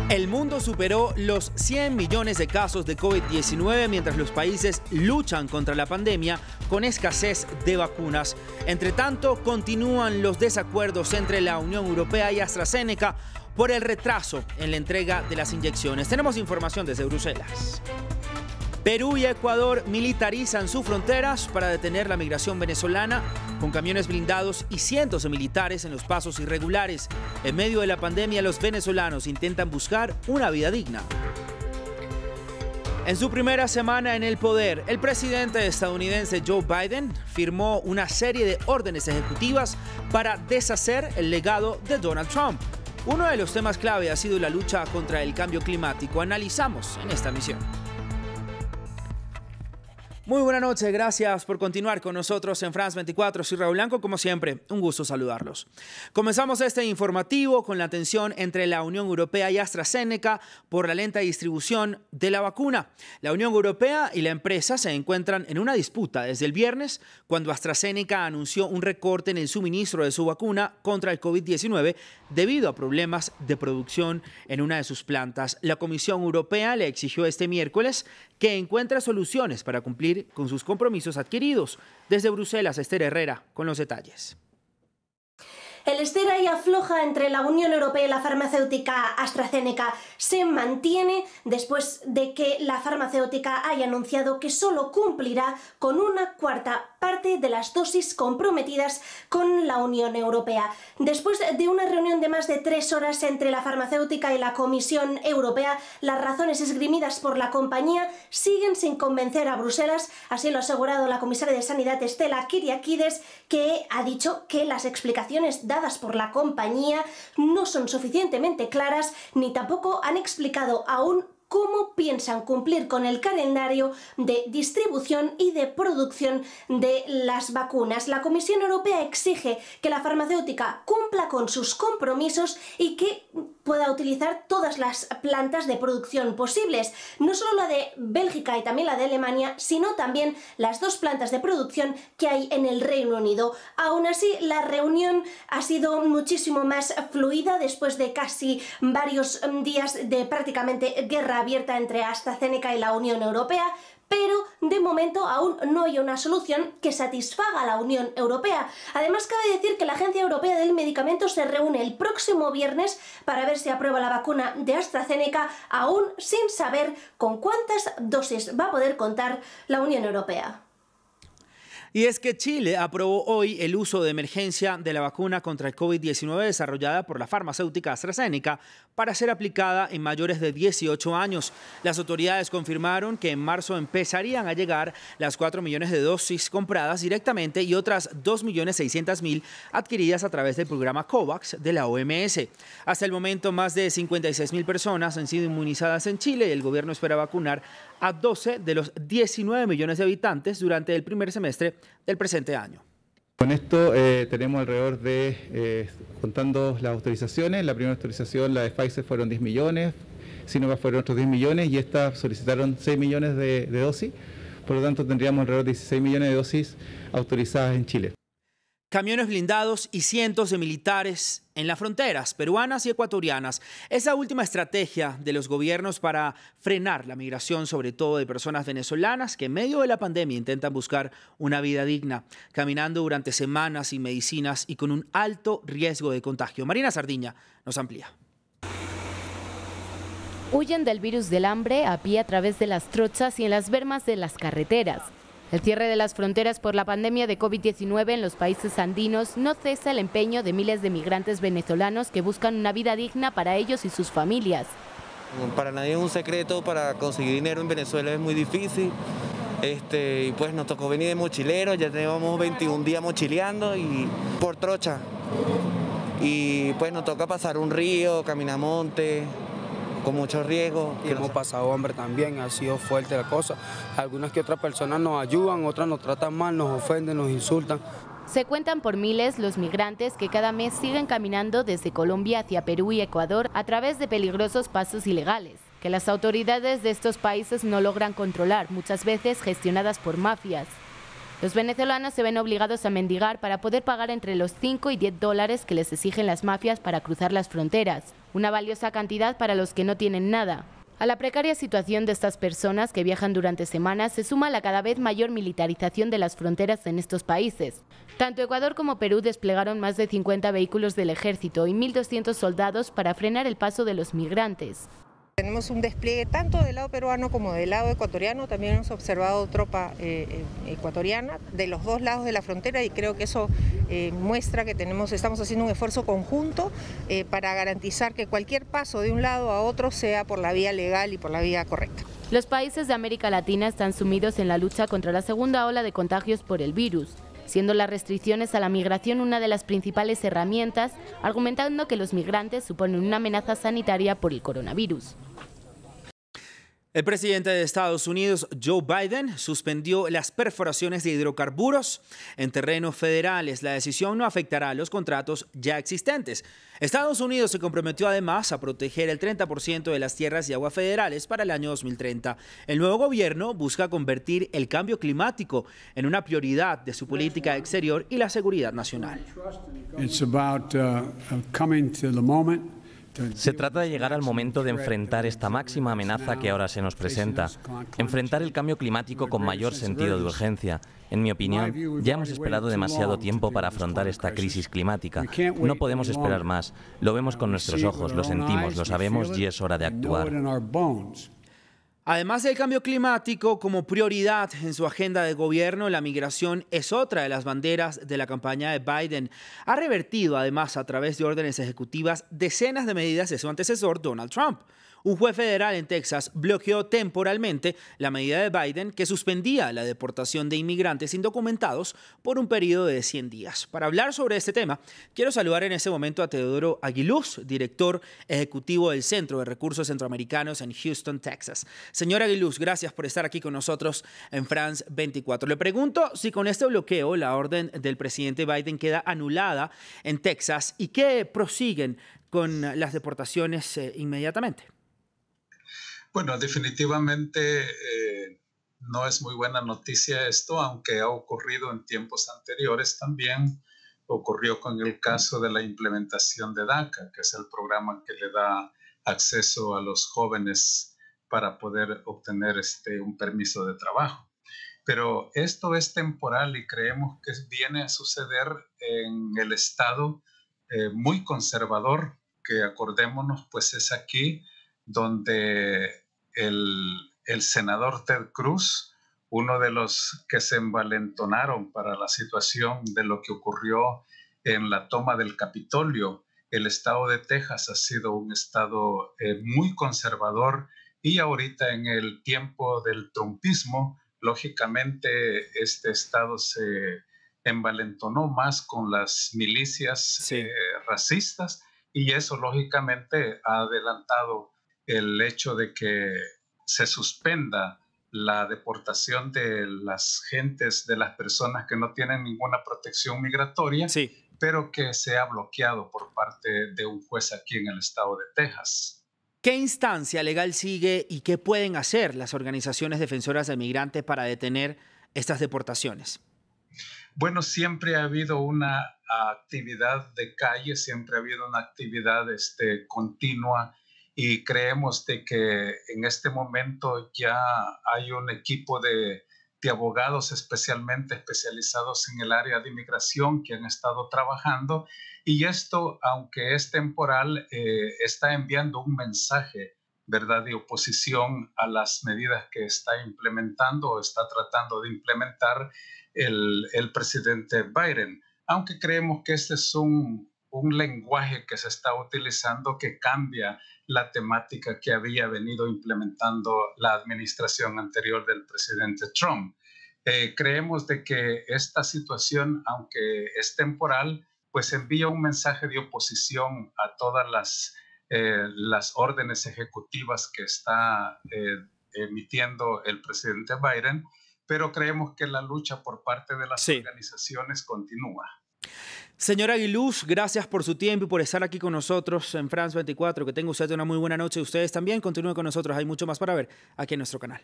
El mundo superó los 100 millones de casos de COVID-19 mientras los países luchan contra la pandemia con escasez de vacunas. Entre tanto, continúan los desacuerdos entre la Unión Europea y AstraZeneca por el retraso en la entrega de las inyecciones. Tenemos información desde Bruselas. Perú y Ecuador militarizan sus fronteras para detener la migración venezolana con camiones blindados y cientos de militares en los pasos irregulares. En medio de la pandemia, los venezolanos intentan buscar una vida digna. En su primera semana en el poder, el presidente estadounidense Joe Biden firmó una serie de órdenes ejecutivas para deshacer el legado de Donald Trump. Uno de los temas clave ha sido la lucha contra el cambio climático. Analizamos en esta misión. Muy buena noche, gracias por continuar con nosotros en France 24. Soy Raúl Blanco, como siempre, un gusto saludarlos. Comenzamos este informativo con la tensión entre la Unión Europea y AstraZeneca por la lenta distribución de la vacuna. La Unión Europea y la empresa se encuentran en una disputa desde el viernes, cuando AstraZeneca anunció un recorte en el suministro de su vacuna contra el COVID-19 debido a problemas de producción en una de sus plantas. La Comisión Europea le exigió este miércoles que encuentre soluciones para cumplir con sus compromisos adquiridos. Desde Bruselas, Esther Herrera con los detalles. El estira y afloja entre la Unión Europea y la farmacéutica AstraZeneca se mantiene después de que la farmacéutica haya anunciado que solo cumplirá con una cuarta parte de las dosis comprometidas con la Unión Europea. Después de una reunión de más de 3 horas entre la farmacéutica y la Comisión Europea, las razones esgrimidas por la compañía siguen sin convencer a Bruselas, así lo ha asegurado la comisaria de Sanidad Stella Kyriakides, que ha dicho que las explicaciones dadas por la compañía no son suficientemente claras ni tampoco han explicado aún cómo piensan cumplir con el calendario de distribución y de producción de las vacunas. La Comisión Europea exige que la farmacéutica cumpla con sus compromisos y que pueda utilizar todas las plantas de producción posibles, no solo la de Bélgica y también la de Alemania, sino también las 2 plantas de producción que hay en el Reino Unido. Aún así, la reunión ha sido muchísimo más fluida después de casi varios días de prácticamente guerra abierta entre AstraZeneca y la Unión Europea, pero de momento aún no hay una solución que satisfaga a la Unión Europea. Además, cabe decir que la Agencia Europea del Medicamento se reúne el próximo viernes para ver si aprueba la vacuna de AstraZeneca, aún sin saber con cuántas dosis va a poder contar la Unión Europea. Y es que Chile aprobó hoy el uso de emergencia de la vacuna contra el COVID-19 desarrollada por la farmacéutica AstraZeneca para ser aplicada en mayores de 18 años. Las autoridades confirmaron que en marzo empezarían a llegar las 4 millones de dosis compradas directamente y otras 2.600.000 adquiridas a través del programa COVAX de la OMS. Hasta el momento, más de 56.000 personas han sido inmunizadas en Chile y el gobierno espera vacunar a 12 de los 19 millones de habitantes durante el primer semestre del presente año. Con esto tenemos alrededor de, contando las autorizaciones, la primera autorización, la de Pfizer, fueron 10 millones, Sinovac fueron otros 10 millones y esta solicitaron 6 millones de dosis, por lo tanto tendríamos alrededor de 16 millones de dosis autorizadas en Chile. Camiones blindados y cientos de militares en las fronteras peruanas y ecuatorianas. Esa última estrategia de los gobiernos para frenar la migración, sobre todo de personas venezolanas que en medio de la pandemia intentan buscar una vida digna, caminando durante semanas sin medicinas y con un alto riesgo de contagio. Marina Sardiña nos amplía. Huyen del virus del hambre a pie a través de las trochas y en las bermas de las carreteras. El cierre de las fronteras por la pandemia de COVID-19 en los países andinos no cesa el empeño de miles de migrantes venezolanos que buscan una vida digna para ellos y sus familias. Para nadie es un secreto, para conseguir dinero en Venezuela es muy difícil. Y pues nos tocó venir de mochileros, ya llevamos 21 días mochileando y por trocha. Y pues nos toca pasar un río, caminar monte, con mucho riesgo. Hemos pasado hambre también, ha sido fuerte la cosa. Algunas que otras personas nos ayudan, otras nos tratan mal, nos ofenden, nos insultan. Se cuentan por miles los migrantes que cada mes siguen caminando desde Colombia hacia Perú y Ecuador a través de peligrosos pasos ilegales, que las autoridades de estos países no logran controlar, muchas veces gestionadas por mafias. Los venezolanos se ven obligados a mendigar para poder pagar entre los 5 y 10 dólares que les exigen las mafias para cruzar las fronteras, una valiosa cantidad para los que no tienen nada. A la precaria situación de estas personas que viajan durante semanas se suma la cada vez mayor militarización de las fronteras en estos países. Tanto Ecuador como Perú desplegaron más de 50 vehículos del ejército y 1.200 soldados para frenar el paso de los migrantes. Tenemos un despliegue tanto del lado peruano como del lado ecuatoriano. También hemos observado tropa ecuatoriana de los dos lados de la frontera y creo que eso muestra que estamos haciendo un esfuerzo conjunto para garantizar que cualquier paso de un lado a otro sea por la vía legal y por la vía correcta. Los países de América Latina están sumidos en la lucha contra la segunda ola de contagios por el virus, siendo las restricciones a la migración una de las principales herramientas, argumentando que los migrantes suponen una amenaza sanitaria por el coronavirus. El presidente de Estados Unidos, Joe Biden, suspendió las perforaciones de hidrocarburos en terrenos federales. La decisión no afectará a los contratos ya existentes. Estados Unidos se comprometió además a proteger el 30% de las tierras y agua federales para el año 2030. El nuevo gobierno busca convertir el cambio climático en una prioridad de su política exterior y la seguridad nacional. Se trata de llegar al momento de enfrentar esta máxima amenaza que ahora se nos presenta. Enfrentar el cambio climático con mayor sentido de urgencia. En mi opinión, ya hemos esperado demasiado tiempo para afrontar esta crisis climática. No podemos esperar más. Lo vemos con nuestros ojos, lo sentimos, lo sabemos y es hora de actuar. Además del cambio climático, como prioridad en su agenda de gobierno, la migración es otra de las banderas de la campaña de Biden. Ha revertido, además, a través de órdenes ejecutivas, decenas de medidas de su antecesor, Donald Trump. Un juez federal en Texas bloqueó temporalmente la medida de Biden que suspendía la deportación de inmigrantes indocumentados por un periodo de 100 días. Para hablar sobre este tema, quiero saludar en este momento a Teodoro Aguiluz, director ejecutivo del Centro de Recursos Centroamericanos en Houston, Texas. Señor Aguiluz, gracias por estar aquí con nosotros en France 24. Le pregunto si con este bloqueo la orden del presidente Biden queda anulada en Texas y que prosiguen con las deportaciones inmediatamente. Bueno, definitivamente no es muy buena noticia esto, aunque ha ocurrido en tiempos anteriores también. Ocurrió con el caso de la implementación de DACA, que es el programa que le da acceso a los jóvenes para poder obtener un permiso de trabajo. Pero esto es temporal y creemos que viene a suceder en el estado muy conservador, que acordémonos, pues es aquí donde el senador Ted Cruz, uno de los que se envalentonaron para la situación de lo que ocurrió en la toma del Capitolio. El estado de Texas ha sido un estado muy conservador y ahorita en el tiempo del trumpismo, lógicamente este estado se envalentonó más con las milicias racistas y eso lógicamente ha adelantado el hecho de que se suspenda la deportación de las gentes, de las personas que no tienen ninguna protección migratoria, pero que se ha bloqueado por parte de un juez aquí en el estado de Texas. ¿Qué instancia legal sigue y qué pueden hacer las organizaciones defensoras de migrantes para detener estas deportaciones? Bueno, siempre ha habido una actividad de calle, siempre ha habido una actividad continua. Y creemos de que en este momento ya hay un equipo de abogados especialmente especializados en el área de inmigración que han estado trabajando. Y esto, aunque es temporal, está enviando un mensaje, ¿verdad?, de oposición a las medidas que está implementando o está tratando de implementar el presidente Biden. Aunque creemos que este es un lenguaje que se está utilizando que cambia la temática que había venido implementando la administración anterior del presidente Trump. Creemos de que esta situación, aunque es temporal, pues envía un mensaje de oposición a todas las órdenes ejecutivas que está emitiendo el presidente Biden, pero creemos que la lucha por parte de las organizaciones continúa. Señora Aguiluz, gracias por su tiempo y por estar aquí con nosotros en France 24. Que tenga usted una muy buena noche. Ustedes también continúen con nosotros. Hay mucho más para ver aquí en nuestro canal.